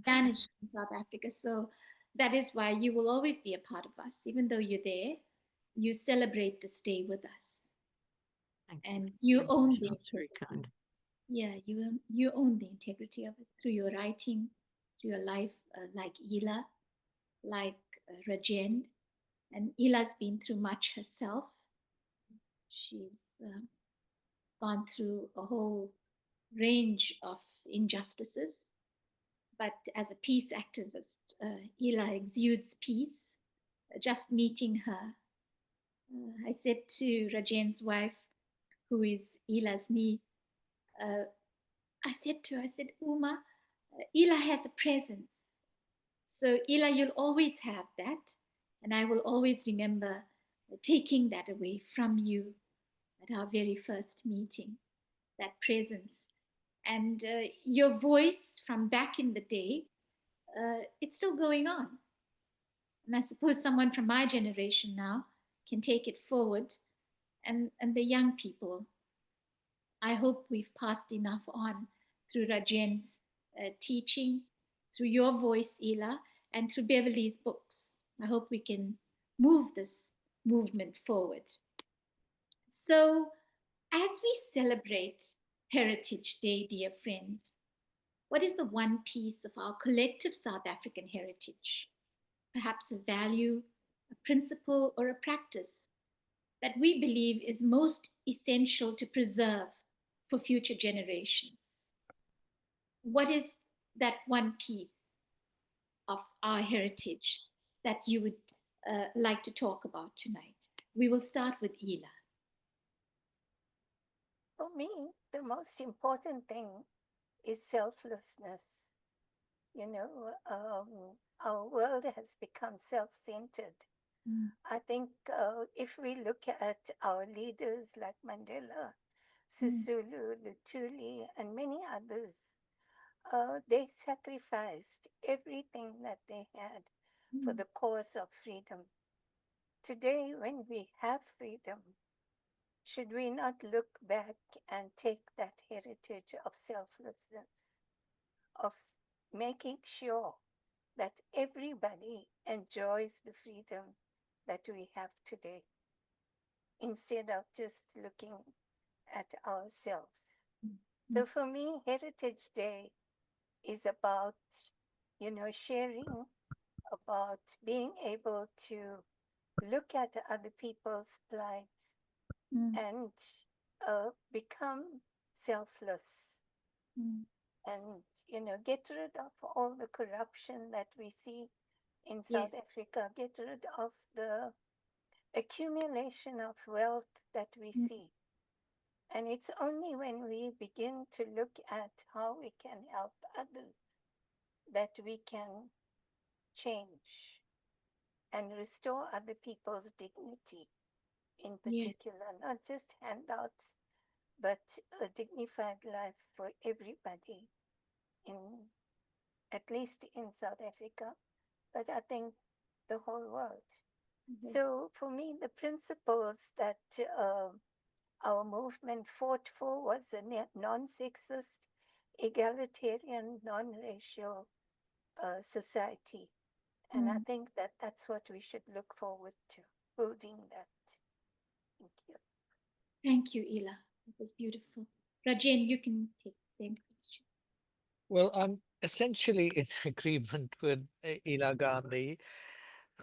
banished in South Africa. So that is why you will always be a part of us. Even though you're there, you celebrate this day with us. Thank you. And you Thank you, own Michelle. the It's very kind. yeah, you own the integrity of it through your writing, through your life, like Ela, like Rajend. And Ela's been through much herself. She's gone through a whole range of injustices. But as a peace activist, Ela exudes peace. Just meeting her, I said to Rajend's wife, who is Ela's niece, uh, I said, Uma, Ela has a presence. So, Ela, you'll always have that. And I will always remember taking that away from you at our very first meeting, that presence. And your voice from back in the day, it's still going on. And I suppose someone from my generation now can take it forward. And the young people, I hope we've passed enough on through Rajend's teaching, through your voice, Ela, and through Beverley's books. I hope we can move this movement forward. So, as we celebrate Heritage Day, dear friends, what is the one piece of our collective South African heritage? Perhaps a value, a principle, or a practice that we believe is most essential to preserve for future generations. What is that one piece of our heritage that you would like to talk about tonight? We will start with Ela. For me, the most important thing is selflessness. You know, our world has become self centered. Mm. I think if we look at our leaders like Mandela, Mm. Sisulu, Lutuli, and many others, they sacrificed everything that they had for Mm. the cause of freedom. Today, when we have freedom, should we not look back and take that heritage of selflessness, of making sure that everybody enjoys the freedom that we have today, instead of just looking at ourselves? Mm. So for me, Heritage Day is about, sharing, about being able to look at other people's plights Mm. and become selfless, Mm. and get rid of all the corruption that we see in South Yes. Africa, get rid of the accumulation of wealth that we Mm. see. And it's only when we begin to look at how we can help others that we can change and restore other people's dignity in Yes. particular, not just handouts, but a dignified life for everybody in, at least in South Africa, but I think the whole world. Mhm. So for me, the principles that our movement fought for was a non-sexist, egalitarian, non-racial society. And I Mm. think that that's what we should look forward to, building that. Thank you. Thank you, Ela. It was beautiful. Rajen, you can take the same question. Well, I'm essentially in agreement with Ela Gandhi.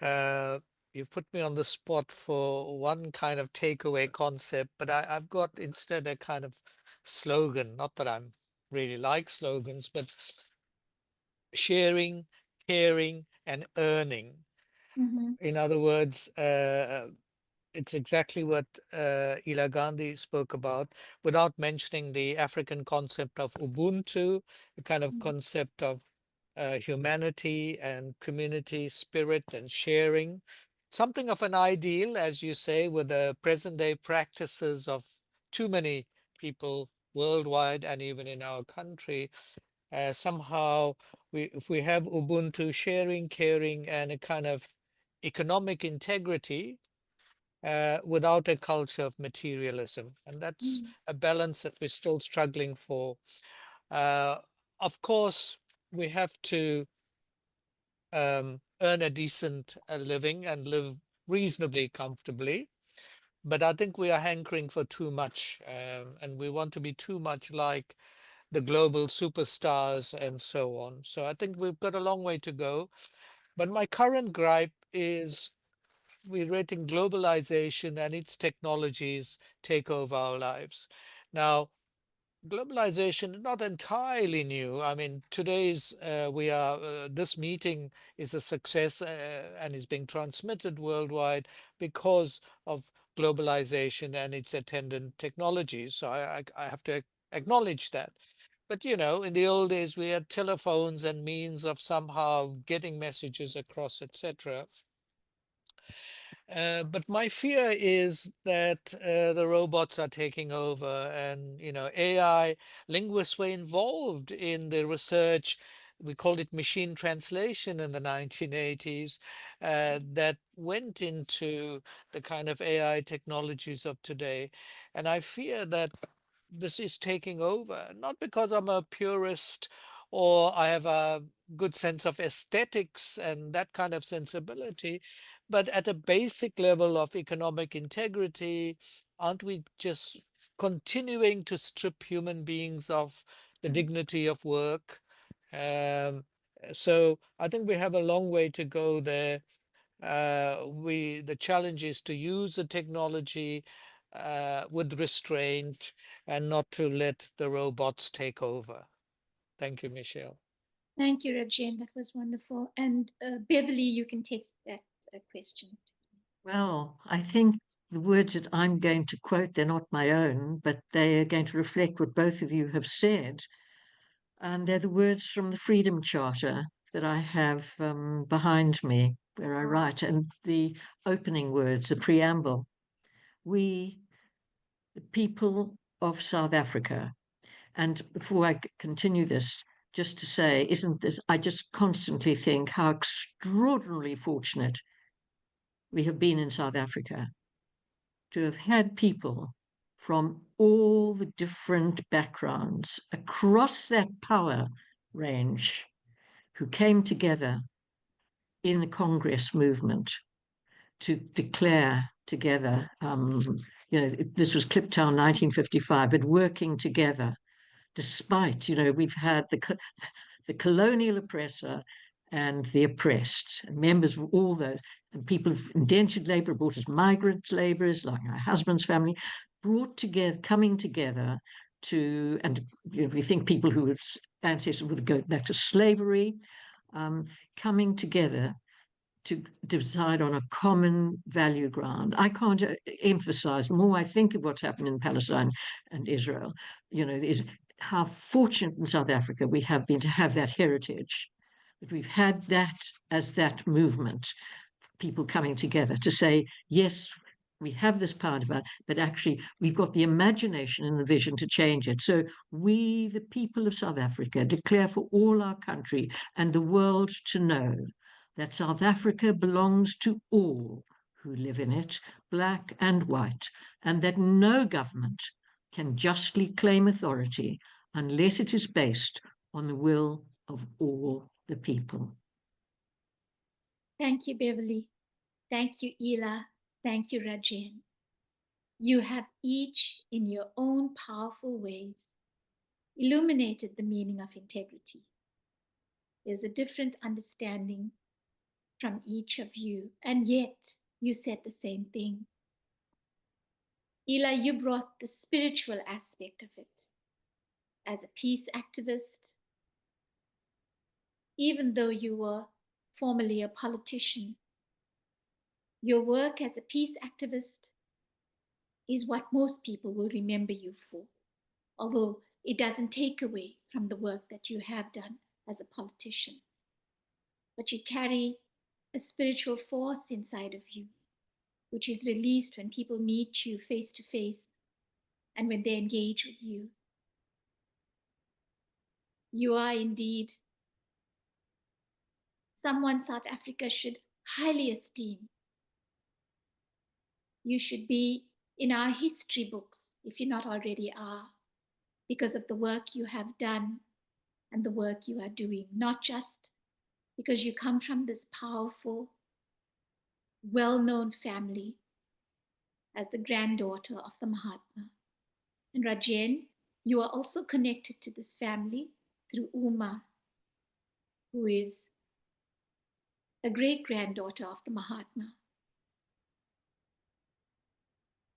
Uh, you've put me on the spot for one kind of takeaway concept, but I've got instead a kind of slogan. Not that I'm really like slogans, but sharing, caring, and earning. Mm-hmm. In other words, it's exactly what Ela Gandhi spoke about, without mentioning the African concept of Ubuntu, the kind of concept of humanity and community spirit and sharing. Something of an ideal, as you say, with the present day practices of too many people worldwide and even in our country. Somehow, if we have Ubuntu, sharing, caring, and a kind of economic integrity, without a culture of materialism. And that's Mm. a balance that we're still struggling for. Uh, of course, we have to earn a decent living and live reasonably comfortably. But I think we are hankering for too much, and we want to be too much like the global superstars and so on. So I think we've got a long way to go. But my current gripe is we're letting globalization and its technologies take over our lives. Now, globalization is not entirely new. I mean, this meeting is a success and is being transmitted worldwide because of globalization and its attendant technologies. So I have to acknowledge that. But in the old days, we had telephones and means of somehow getting messages across, etc. But my fear is that the robots are taking over, and AI linguists were involved in the research. We called it machine translation in the 1980s, that went into the kind of AI technologies of today. And I fear that this is taking over, not because I'm a purist or I have a good sense of aesthetics and that kind of sensibility, but at a basic level of economic integrity, aren't we just continuing to strip human beings of the dignity of work? Um, so I think we have a long way to go there. The challenge is to use the technology with restraint and not to let the robots take over. Thank you, Michelle. Thank you, Rajen. That was wonderful. And Beverly, you can take that question. Well, I think the words that I'm going to quote, they're not my own, but they are going to reflect what both of you have said. And they're the words from the Freedom Charter that I have behind me, where I Wow. write, and the opening words, the preamble. We, the people of South Africa. And before I continue this, just to say, isn't this, I just constantly think how extraordinarily fortunate we have been in South Africa to have had people from all the different backgrounds across that power range who came together in the Congress movement to declare together, this was Kliptown 1955, but working together despite, we've had the colonial oppressor and the oppressed, and members of all those, and people of indentured labor, brought as migrant laborers, like my husband's family, brought together, coming together and we think people whose ancestors would go back to slavery, coming together to decide on a common value ground. I can't emphasize, the more I think of what's happened in Palestine and Israel, is how fortunate in South Africa we have been to have that heritage. But we've had that as that movement, people coming together to say, yes, we have this power, but actually we've got the imagination and the vision to change it. So we, the people of South Africa, declare for all our country and the world to know that South Africa belongs to all who live in it, black and white, and that no government can justly claim authority unless it is based on the will of all the people. Thank you, Beverley. Thank you, Ela. Thank you, Rajend. You have each, in your own powerful ways, illuminated the meaning of integrity. There's a different understanding from each of you, and yet you said the same thing. Ela, you brought the spiritual aspect of it. As a peace activist, even though you were formerly a politician, your work as a peace activist is what most people will remember you for, although it doesn't take away from the work that you have done as a politician. But you carry a spiritual force inside of you, which is released when people meet you face to face and when they engage with you. You are indeed someone South Africa should highly esteem. You should be in our history books, if you not already are, because of the work you have done and the work you are doing, not just because you come from this powerful, well-known family as the granddaughter of the Mahatma. And Rajend, you are also connected to this family through Uma, who is a great-granddaughter of the Mahatma.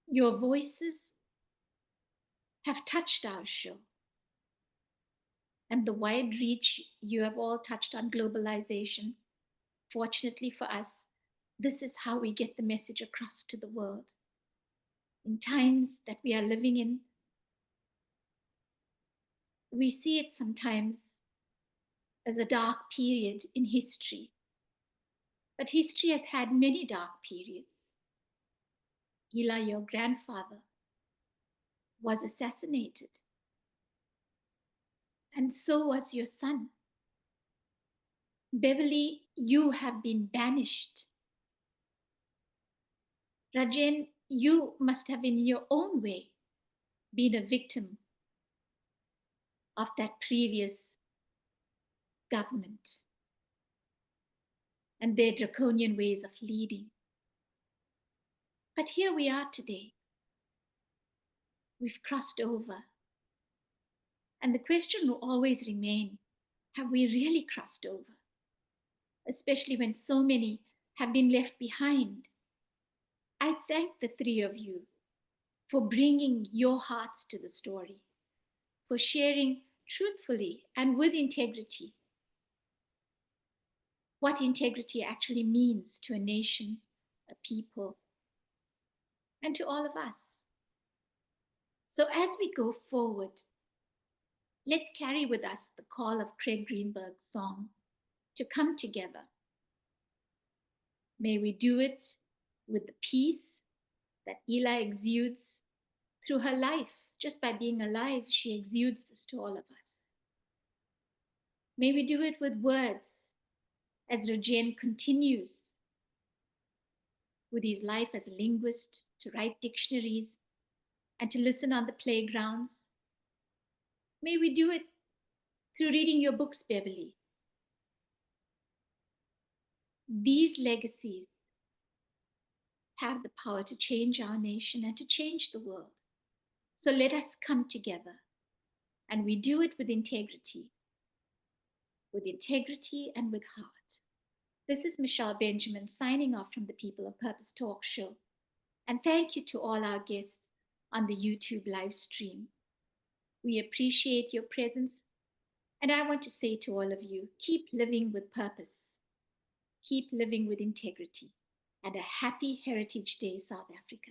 Your voices have touched our show, and the wide reach you have all touched on globalization. Fortunately for us, this is how we get the message across to the world. In times that we are living in, we see it sometimes as a dark period in history. But history has had many dark periods. Ela, your grandfather, was assassinated. And so was your son. Beverley, you have been banished. Rajend, you must have in your own way been a victim of that previous government and their draconian ways of leading. But here we are today. We've crossed over. And the question will always remain, have we really crossed over? Especially when so many have been left behind. I thank the three of you for bringing your hearts to the story, for sharing truthfully and with integrity what integrity actually means to a nation, a people, and to all of us. So as we go forward, let's carry with us the call of Craig Greenberg's song to come together. May we do it with the peace that Ela exudes through her life. Just by being alive, she exudes this to all of us. May we do it with words as Rajend continues with his life as a linguist to write dictionaries and to listen on the playgrounds. May we do it through reading your books, Beverley. These legacies have the power to change our nation and to change the world. So let us come together, and we do it with integrity and with heart. This is Michelle Benjamin signing off from the People of Purpose Talk Show. And thank you to all our guests on the YouTube live stream. We appreciate your presence. And I want to say to all of you, keep living with purpose. Keep living with integrity. And a happy Heritage Day, South Africa.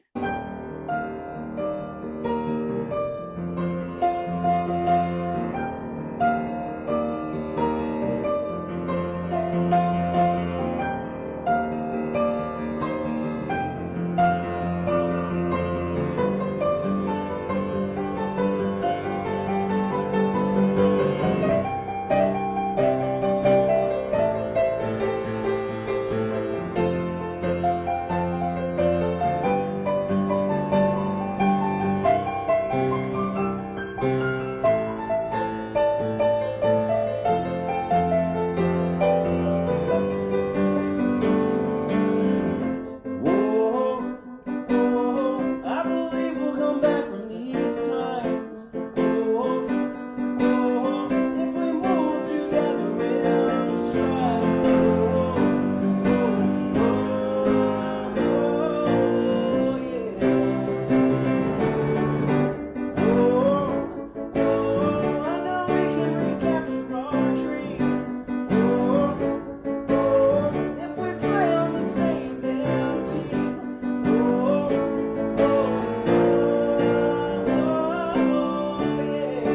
come back from these times. Oh, oh, if we move together in stride. Oh, oh, oh, yeah. Oh, oh, I know we can recapture our dream. Oh, oh, if we play on the same damn team. Oh, oh, oh, yeah.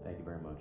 Thank you very much.